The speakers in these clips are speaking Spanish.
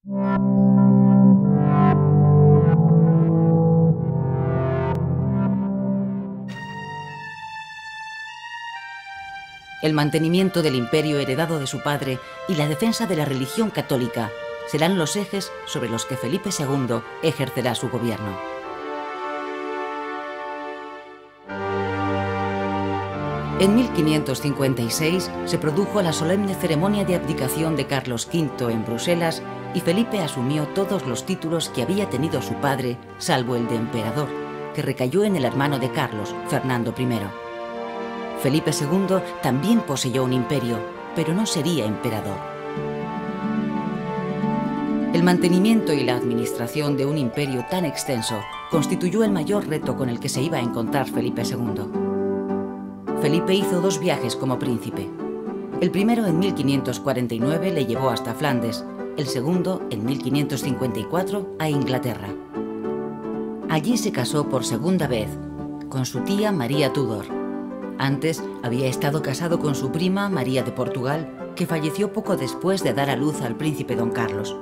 El mantenimiento del imperio heredado de su padre y la defensa de la religión católica serán los ejes sobre los que Felipe II ejercerá su gobierno. En 1556 se produjo la solemne ceremonia de abdicación de Carlos V en Bruselas y Felipe asumió todos los títulos que había tenido su padre, salvo el de emperador, que recayó en el hermano de Carlos, Fernando I. Felipe II también poseyó un imperio, pero no sería emperador. El mantenimiento y la administración de un imperio tan extenso constituyó el mayor reto con el que se iba a encontrar Felipe II. Felipe hizo 2 viajes como príncipe. El primero en 1549 le llevó hasta Flandes, el segundo en 1554 a Inglaterra. Allí se casó por segunda vez con su tía María Tudor. Antes había estado casado con su prima María de Portugal, que falleció poco después de dar a luz al príncipe don Carlos.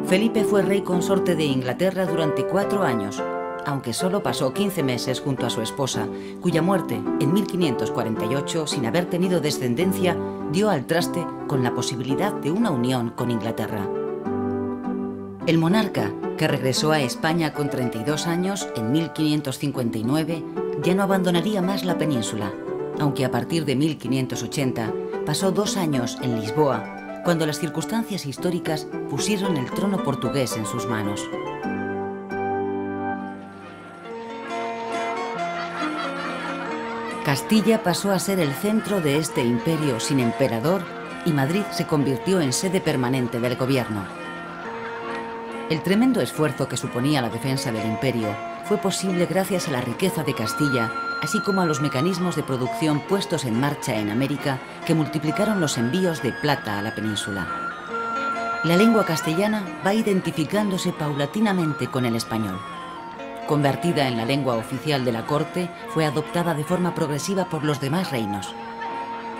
Felipe fue rey consorte de Inglaterra durante 4 años, aunque solo pasó 15 meses junto a su esposa, cuya muerte en 1548, sin haber tenido descendencia, dio al traste con la posibilidad de una unión con Inglaterra. El monarca, que regresó a España con 32 años en 1559, ya no abandonaría más la península, aunque a partir de 1580 pasó 2 años en Lisboa, cuando las circunstancias históricas pusieron el trono portugués en sus manos. Castilla pasó a ser el centro de este imperio sin emperador y Madrid se convirtió en sede permanente del gobierno. El tremendo esfuerzo que suponía la defensa del imperio fue posible gracias a la riqueza de Castilla, así como a los mecanismos de producción puestos en marcha en América que multiplicaron los envíos de plata a la península. La lengua castellana va identificándose paulatinamente con el español. Convertida en la lengua oficial de la corte, fue adoptada de forma progresiva por los demás reinos.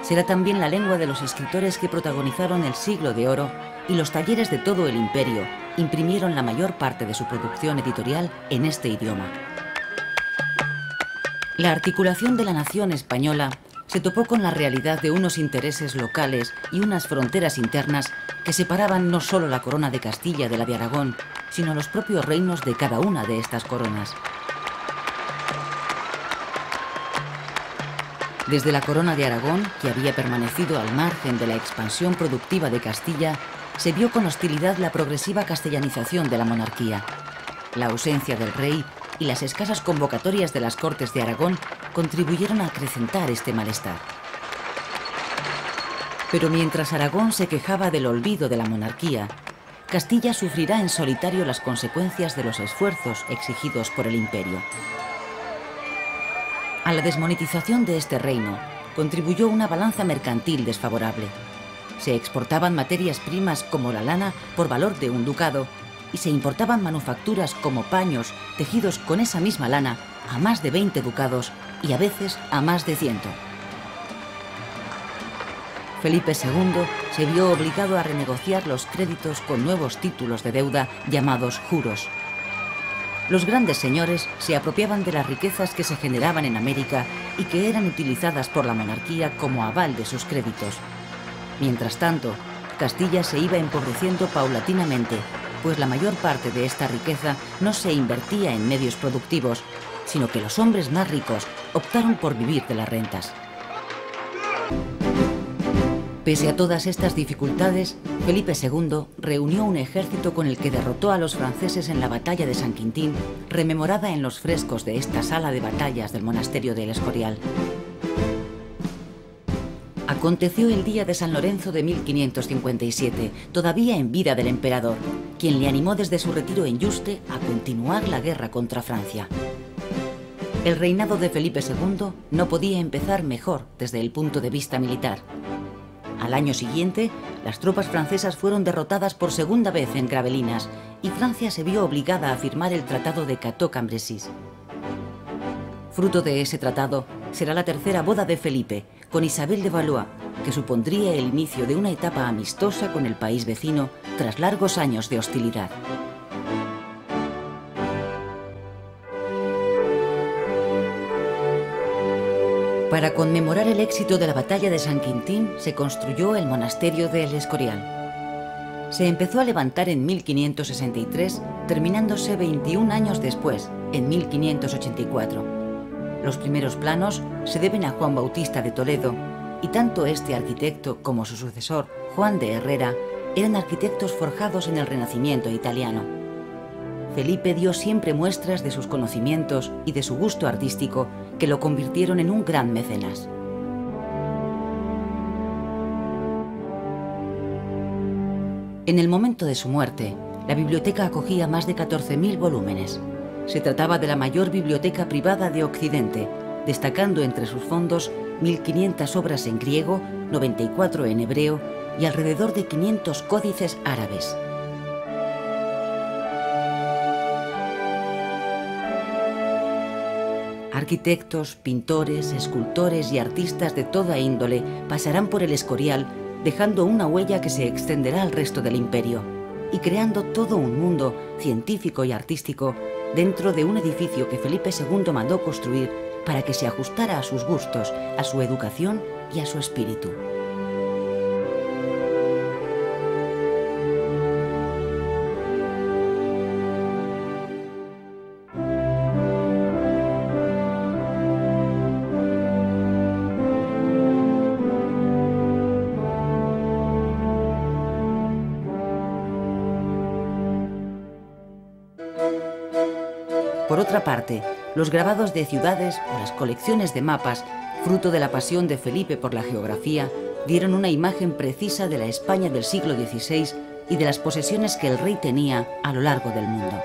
Será también la lengua de los escritores que protagonizaron el Siglo de Oro, y los talleres de todo el imperio imprimieron la mayor parte de su producción editorial en este idioma. La articulación de la nación española se topó con la realidad de unos intereses locales y unas fronteras internas que separaban no solo la corona de Castilla de la de Aragón, sino los propios reinos de cada una de estas coronas. Desde la corona de Aragón, que había permanecido al margen de la expansión productiva de Castilla, se vio con hostilidad la progresiva castellanización de la monarquía. La ausencia del rey y las escasas convocatorias de las Cortes de Aragón contribuyeron a acrecentar este malestar. Pero mientras Aragón se quejaba del olvido de la monarquía, Castilla sufrirá en solitario las consecuencias de los esfuerzos exigidos por el imperio. A la desmonetización de este reino contribuyó una balanza mercantil desfavorable. Se exportaban materias primas como la lana por valor de un ducado y se importaban manufacturas como paños tejidos con esa misma lana a más de 20 ducados y a veces a más de 100. Felipe II se vio obligado a renegociar los créditos con nuevos títulos de deuda llamados juros. Los grandes señores se apropiaban de las riquezas que se generaban en América y que eran utilizadas por la monarquía como aval de sus créditos. Mientras tanto, Castilla se iba empobreciendo paulatinamente, pues la mayor parte de esta riqueza no se invertía en medios productivos, sino que los hombres más ricos optaron por vivir de las rentas. Pese a todas estas dificultades, Felipe II reunió un ejército con el que derrotó a los franceses en la batalla de San Quintín, rememorada en los frescos de esta sala de batallas del monasterio del Escorial. Aconteció el día de San Lorenzo de 1557, todavía en vida del emperador, quien le animó desde su retiro en Yuste a continuar la guerra contra Francia. El reinado de Felipe II no podía empezar mejor desde el punto de vista militar. Al año siguiente, las tropas francesas fueron derrotadas por segunda vez en Gravelinas y Francia se vio obligada a firmar el Tratado de Cateau-Cambrésis. Fruto de ese tratado será la tercera boda de Felipe, con Isabel de Valois, que supondría el inicio de una etapa amistosa con el país vecino tras largos años de hostilidad. Para conmemorar el éxito de la batalla de San Quintín se construyó el monasterio de El Escorial. Se empezó a levantar en 1563, terminándose 21 años después, en 1584. Los primeros planos se deben a Juan Bautista de Toledo, y tanto este arquitecto como su sucesor, Juan de Herrera, eran arquitectos forjados en el Renacimiento italiano. Felipe dio siempre muestras de sus conocimientos y de su gusto artístico que lo convirtieron en un gran mecenas. En el momento de su muerte, la biblioteca acogía más de 14.000 volúmenes. Se trataba de la mayor biblioteca privada de Occidente, destacando entre sus fondos 1.500 obras en griego, 94 en hebreo y alrededor de 500 códices árabes. Arquitectos, pintores, escultores y artistas de toda índole pasarán por El Escorial, dejando una huella que se extenderá al resto del imperio y creando todo un mundo científico y artístico dentro de un edificio que Felipe II mandó construir para que se ajustara a sus gustos, a su educación y a su espíritu. Por otra parte, los grabados de ciudades o las colecciones de mapas, fruto de la pasión de Felipe por la geografía, dieron una imagen precisa de la España del siglo XVI y de las posesiones que el rey tenía a lo largo del mundo.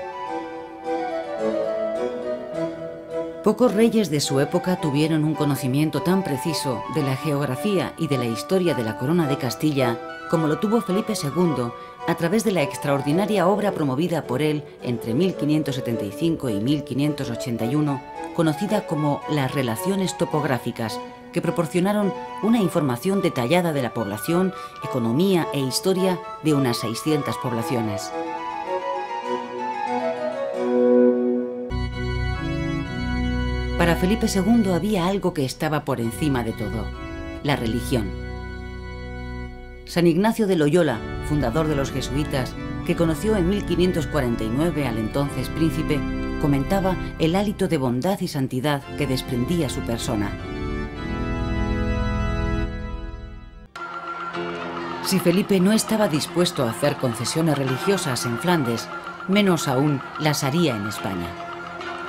Pocos reyes de su época tuvieron un conocimiento tan preciso de la geografía y de la historia de la corona de Castilla como lo tuvo Felipe II a través de la extraordinaria obra promovida por él entre 1575 y 1581, conocida como las Relaciones Topográficas, que proporcionaron una información detallada de la población, economía e historia de unas 600 poblaciones. Para Felipe II había algo que estaba por encima de todo: la religión. San Ignacio de Loyola, fundador de los jesuitas, que conoció en 1549 al entonces príncipe, comentaba el hálito de bondad y santidad que desprendía su persona. Si Felipe no estaba dispuesto a hacer concesiones religiosas en Flandes, menos aún las haría en España.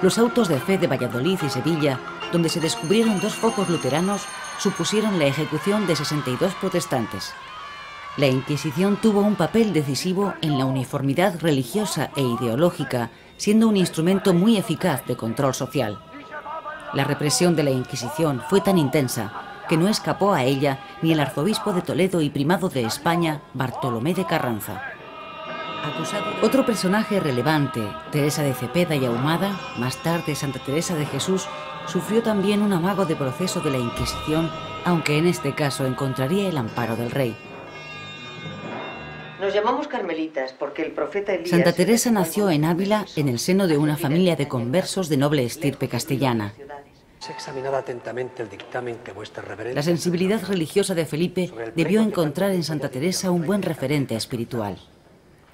Los autos de fe de Valladolid y Sevilla, donde se descubrieron 2 focos luteranos, supusieron la ejecución de 62 protestantes. La Inquisición tuvo un papel decisivo en la uniformidad religiosa e ideológica, siendo un instrumento muy eficaz de control social. La represión de la Inquisición fue tan intensa que no escapó a ella ni el arzobispo de Toledo y primado de España, Bartolomé de Carranza. Otro personaje relevante, Teresa de Cepeda y Ahumada, más tarde Santa Teresa de Jesús, sufrió también un amago de proceso de la Inquisición, aunque en este caso encontraría el amparo del rey. Nos llamamos carmelitas porque el profeta Elías... Santa Teresa nació en Ávila en el seno de una familia de conversos de noble estirpe castellana. La sensibilidad religiosa de Felipe debió encontrar en Santa Teresa un buen referente espiritual.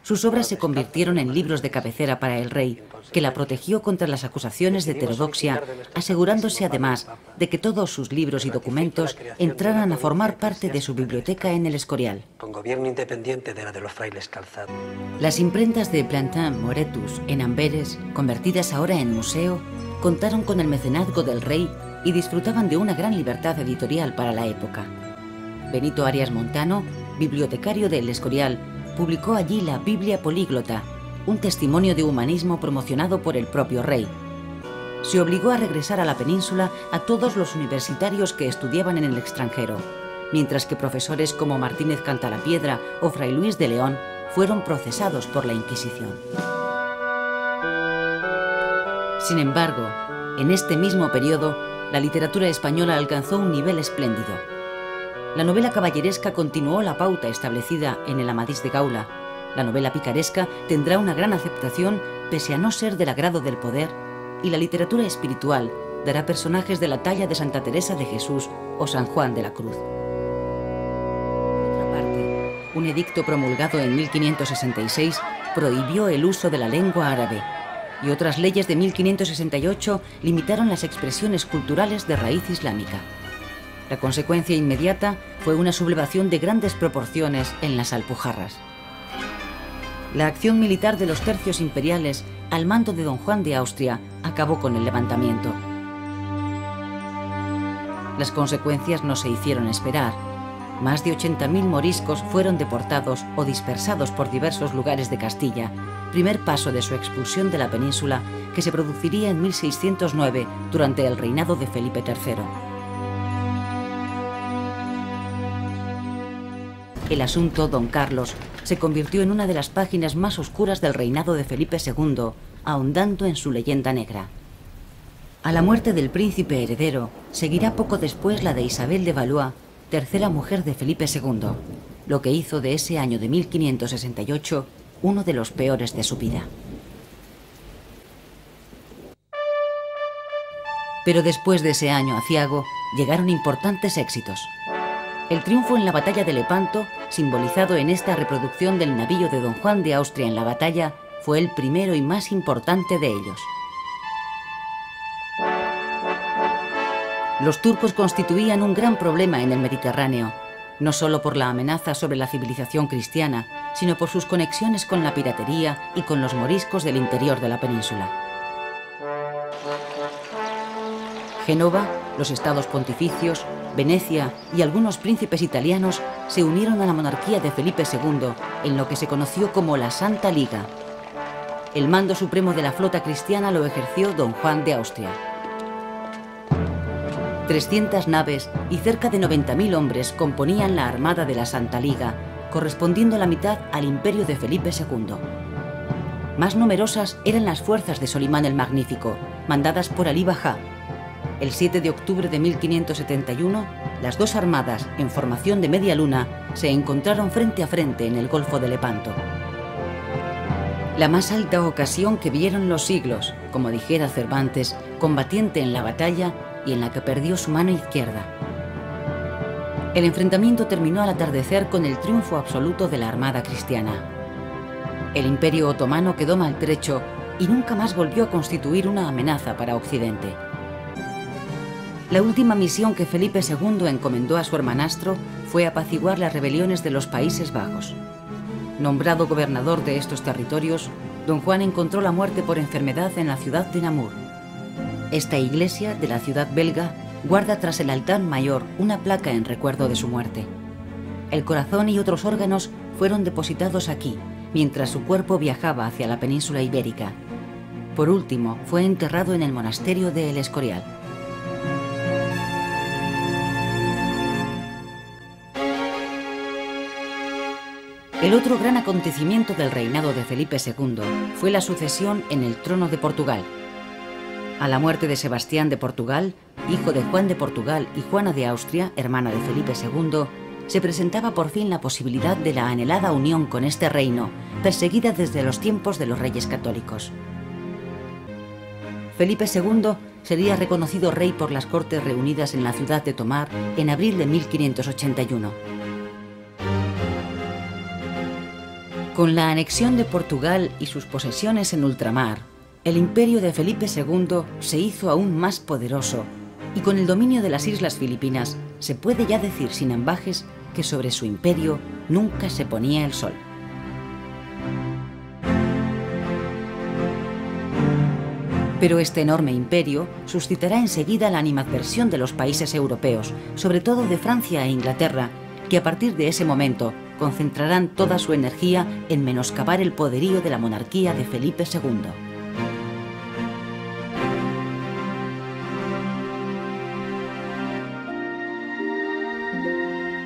Sus obras se convirtieron en libros de cabecera para el rey, que la protegió contra las acusaciones de heterodoxia, asegurándose además de que todos sus libros y documentos entraran a formar parte de su biblioteca en El Escorial. Con gobierno independiente de la de los frailes calzados. Las imprentas de Plantin Moretus en Amberes, convertidas ahora en museo, contaron con el mecenazgo del rey y disfrutaban de una gran libertad editorial para la época. Benito Arias Montano, bibliotecario de El Escorial, publicó allí la Biblia Políglota, un testimonio de humanismo promocionado por el propio rey. Se obligó a regresar a la península a todos los universitarios que estudiaban en el extranjero, mientras que profesores como Martínez Cantalapiedra o Fray Luis de León fueron procesados por la Inquisición. Sin embargo, en este mismo periodo, la literatura española alcanzó un nivel espléndido. la novela caballeresca continuó la pauta establecida en el Amadís de Gaula. La novela picaresca tendrá una gran aceptación pese a no ser del agrado del poder, y la literatura espiritual dará personajes de la talla de Santa Teresa de Jesús o San Juan de la Cruz. Por otra parte, un edicto promulgado en 1566 prohibió el uso de la lengua árabe, y otras leyes de 1568 limitaron las expresiones culturales de raíz islámica. La consecuencia inmediata fue una sublevación de grandes proporciones en las Alpujarras. La acción militar de los tercios imperiales al mando de don Juan de Austria acabó con el levantamiento. Las consecuencias no se hicieron esperar. Más de 80.000 moriscos fueron deportados o dispersados por diversos lugares de Castilla, primer paso de su expulsión de la península que se produciría en 1609 durante el reinado de Felipe III. El asunto Don Carlos se convirtió en una de las páginas más oscuras del reinado de Felipe II, ahondando en su leyenda negra. A la muerte del príncipe heredero seguirá poco después la de Isabel de Valois, tercera mujer de Felipe II, lo que hizo de ese año de 1568 uno de los peores de su vida. Pero después de ese año aciago llegaron importantes éxitos. El triunfo en la batalla de Lepanto, simbolizado en esta reproducción del navío de don Juan de Austria en la batalla, fue el primero y más importante de ellos. Los turcos constituían un gran problema en el Mediterráneo, no solo por la amenaza sobre la civilización cristiana, sino por sus conexiones con la piratería y con los moriscos del interior de la península. Génova, los estados pontificios, Venecia y algunos príncipes italianos se unieron a la monarquía de Felipe II en lo que se conoció como la Santa Liga. El mando supremo de la flota cristiana lo ejerció don Juan de Austria. 300 naves y cerca de 90.000 hombres componían la armada de la Santa Liga, correspondiendo la mitad al imperio de Felipe II. Más numerosas eran las fuerzas de Solimán el Magnífico, mandadas por Alí Bajá. El 7 de octubre de 1571, las dos armadas, en formación de media luna, se encontraron frente a frente en el Golfo de Lepanto. La más alta ocasión que vieron los siglos, como dijera Cervantes, combatiente en la batalla y en la que perdió su mano izquierda. El enfrentamiento terminó al atardecer con el triunfo absoluto de la armada cristiana. El Imperio otomano quedó maltrecho y nunca más volvió a constituir una amenaza para Occidente. La última misión que Felipe II encomendó a su hermanastro fue apaciguar las rebeliones de los Países Bajos. Nombrado gobernador de estos territorios, don Juan encontró la muerte por enfermedad en la ciudad de Namur. Esta iglesia de la ciudad belga guarda tras el altar mayor una placa en recuerdo de su muerte. El corazón y otros órganos fueron depositados aquí, mientras su cuerpo viajaba hacia la península ibérica. Por último, fue enterrado en el monasterio de El Escorial. El otro gran acontecimiento del reinado de Felipe II fue la sucesión en el trono de Portugal. A la muerte de Sebastián de Portugal, hijo de Juan de Portugal y Juana de Austria, hermana de Felipe II, se presentaba por fin la posibilidad de la anhelada unión con este reino, perseguida desde los tiempos de los reyes católicos. Felipe II sería reconocido rey por las cortes reunidas en la ciudad de Tomar en abril de 1581. Con la anexión de Portugal y sus posesiones en ultramar, el imperio de Felipe II se hizo aún más poderoso y con el dominio de las Islas Filipinas se puede ya decir sin ambages que sobre su imperio nunca se ponía el sol. Pero este enorme imperio suscitará enseguida la animadversión de los países europeos, sobre todo de Francia e Inglaterra, que a partir de ese momento concentrarán toda su energía en menoscabar el poderío de la monarquía de Felipe II.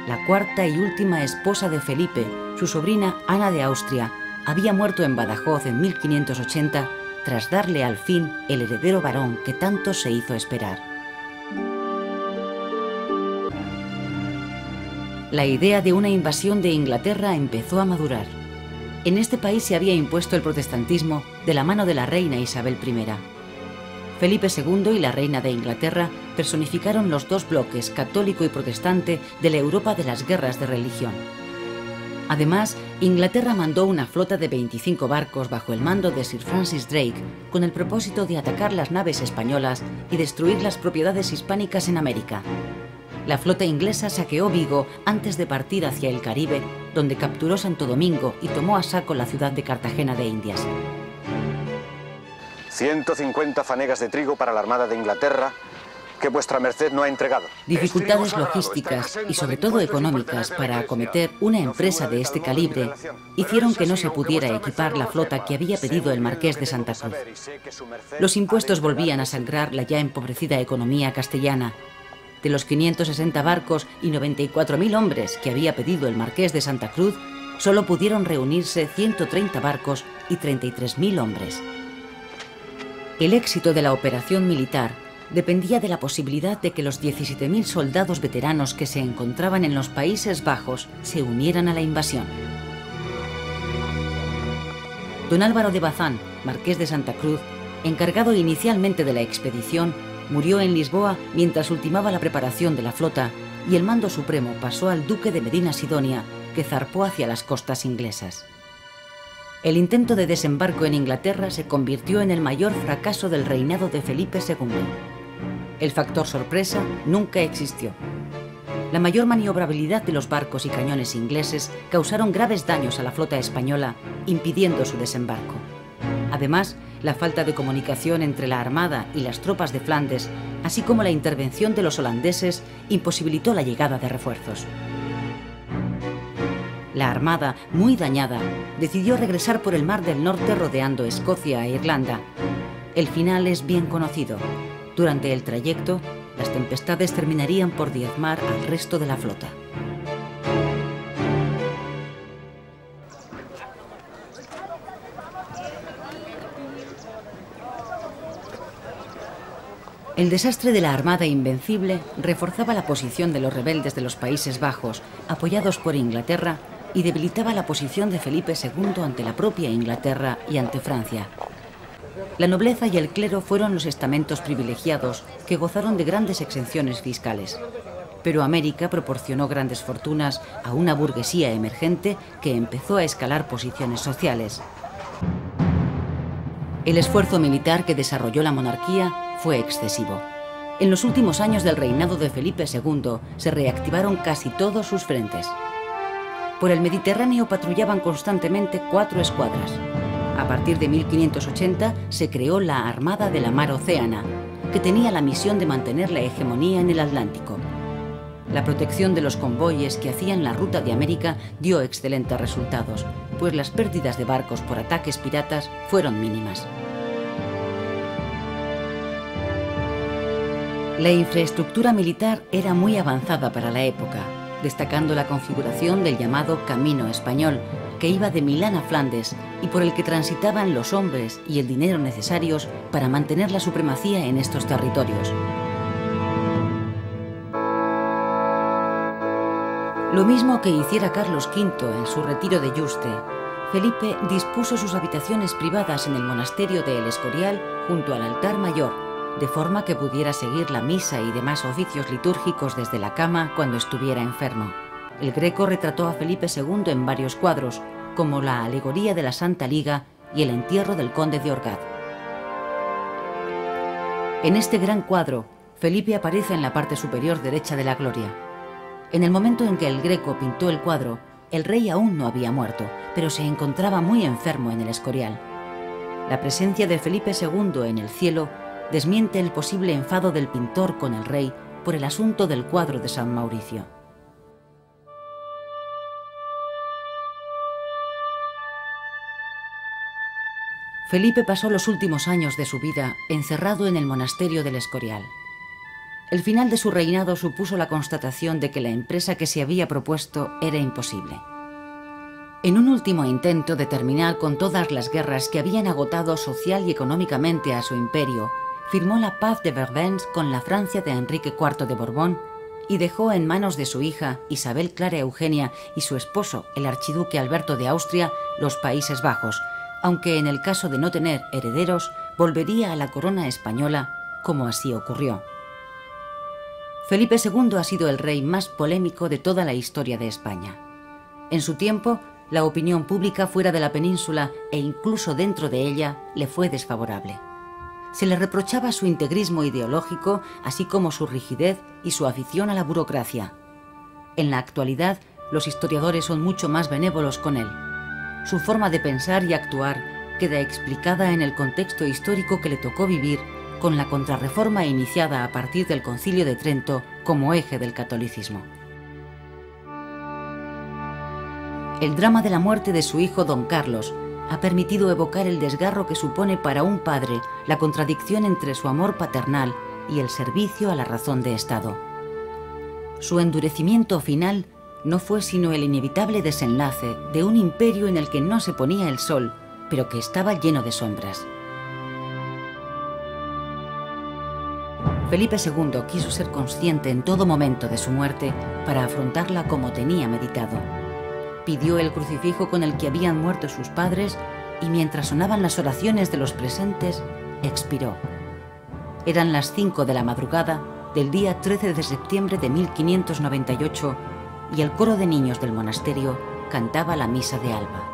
La cuarta y última esposa de Felipe, su sobrina Ana de Austria, había muerto en Badajoz en 1580 tras darle al fin el heredero varón que tanto se hizo esperar. La idea de una invasión de Inglaterra empezó a madurar. En este país se había impuesto el protestantismo de la mano de la reina Isabel I. Felipe II y la reina de Inglaterra personificaron los dos bloques, católico y protestante, de la Europa de las guerras de religión. Además, Inglaterra mandó una flota de 25 barcos bajo el mando de Sir Francis Drake con el propósito de atacar las naves españolas y destruir las propiedades hispánicas en América. La flota inglesa saqueó Vigo antes de partir hacia el Caribe, donde capturó Santo Domingo y tomó a saco la ciudad de Cartagena de Indias. 150 fanegas de trigo para la Armada de Inglaterra que vuestra merced no ha entregado. Dificultades logísticas y sobre todo económicas para acometer una empresa de este calibre hicieron que no se pudiera equipar la flota que había pedido el Marqués de Santa Cruz. Los impuestos volvían a sangrar la ya empobrecida economía castellana. De los 560 barcos y 94.000 hombres que había pedido el Marqués de Santa Cruz, solo pudieron reunirse 130 barcos y 33.000 hombres. El éxito de la operación militar dependía de la posibilidad de que los 17.000 soldados veteranos que se encontraban en los Países Bajos se unieran a la invasión. Don Álvaro de Bazán, Marqués de Santa Cruz, encargado inicialmente de la expedición, murió en Lisboa mientras ultimaba la preparación de la flota y el mando supremo pasó al duque de Medina Sidonia, que zarpó hacia las costas inglesas. El intento de desembarco en Inglaterra se convirtió en el mayor fracaso del reinado de Felipe II. El factor sorpresa nunca existió. La mayor maniobrabilidad de los barcos y cañones ingleses causaron graves daños a la flota española, impidiendo su desembarco. Además, la falta de comunicación entre la Armada y las tropas de Flandes, así como la intervención de los holandeses, imposibilitó la llegada de refuerzos. La Armada, muy dañada, decidió regresar por el Mar del Norte rodeando Escocia e Irlanda. El final es bien conocido. Durante el trayecto, las tempestades terminarían por diezmar al resto de la flota. El desastre de la Armada Invencible reforzaba la posición de los rebeldes de los Países Bajos, apoyados por Inglaterra, y debilitaba la posición de Felipe II ante la propia Inglaterra y ante Francia. La nobleza y el clero fueron los estamentos privilegiados que gozaron de grandes exenciones fiscales. Pero América proporcionó grandes fortunas a una burguesía emergente que empezó a escalar posiciones sociales. El esfuerzo militar que desarrolló la monarquía fue excesivo. En los últimos años del reinado de Felipe II se reactivaron casi todos sus frentes. Por el Mediterráneo patrullaban constantemente 4 escuadras. A partir de 1580 se creó la Armada de la Mar Océana, que tenía la misión de mantener la hegemonía en el Atlántico. La protección de los convoyes que hacían la ruta de América dio excelentes resultados, pues las pérdidas de barcos por ataques piratas fueron mínimas. La infraestructura militar era muy avanzada para la época, destacando la configuración del llamado Camino Español, que iba de Milán a Flandes y por el que transitaban los hombres y el dinero necesarios para mantener la supremacía en estos territorios. Lo mismo que hiciera Carlos V en su retiro de Yuste, Felipe dispuso sus habitaciones privadas en el monasterio de El Escorial junto al altar mayor, de forma que pudiera seguir la misa y demás oficios litúrgicos desde la cama cuando estuviera enfermo. El Greco retrató a Felipe II en varios cuadros, como la alegoría de la Santa Liga y el entierro del conde de Orgaz. En este gran cuadro, Felipe aparece en la parte superior derecha de la gloria. En el momento en que el Greco pintó el cuadro, el rey aún no había muerto, pero se encontraba muy enfermo en el Escorial. La presencia de Felipe II en el cielo desmiente el posible enfado del pintor con el rey por el asunto del cuadro de San Mauricio. Felipe pasó los últimos años de su vida encerrado en el monasterio del Escorial. El final de su reinado supuso la constatación de que la empresa que se había propuesto era imposible. En un último intento de terminar con todas las guerras que habían agotado social y económicamente a su imperio, firmó la Paz de Vervins con la Francia de Enrique IV de Borbón y dejó en manos de su hija Isabel Clara Eugenia y su esposo, el archiduque Alberto de Austria, los Países Bajos, aunque en el caso de no tener herederos, volvería a la corona española, como así ocurrió. Felipe II ha sido el rey más polémico de toda la historia de España. En su tiempo, la opinión pública fuera de la península e incluso dentro de ella le fue desfavorable. Se le reprochaba su integrismo ideológico, así como su rigidez y su afición a la burocracia. En la actualidad, los historiadores son mucho más benévolos con él. Su forma de pensar y actuar queda explicada en el contexto histórico que le tocó vivir con la contrarreforma iniciada a partir del Concilio de Trento como eje del catolicismo. El drama de la muerte de su hijo don Carlos ha permitido evocar el desgarro que supone para un padre la contradicción entre su amor paternal y el servicio a la razón de Estado. Su endurecimiento final no fue sino el inevitable desenlace de un imperio en el que no se ponía el sol, pero que estaba lleno de sombras. Felipe II quiso ser consciente en todo momento de su muerte para afrontarla como tenía meditado. Pidió el crucifijo con el que habían muerto sus padres y mientras sonaban las oraciones de los presentes, expiró. Eran las 5 de la madrugada del día 13 de septiembre de 1598 y el coro de niños del monasterio cantaba la misa de alba.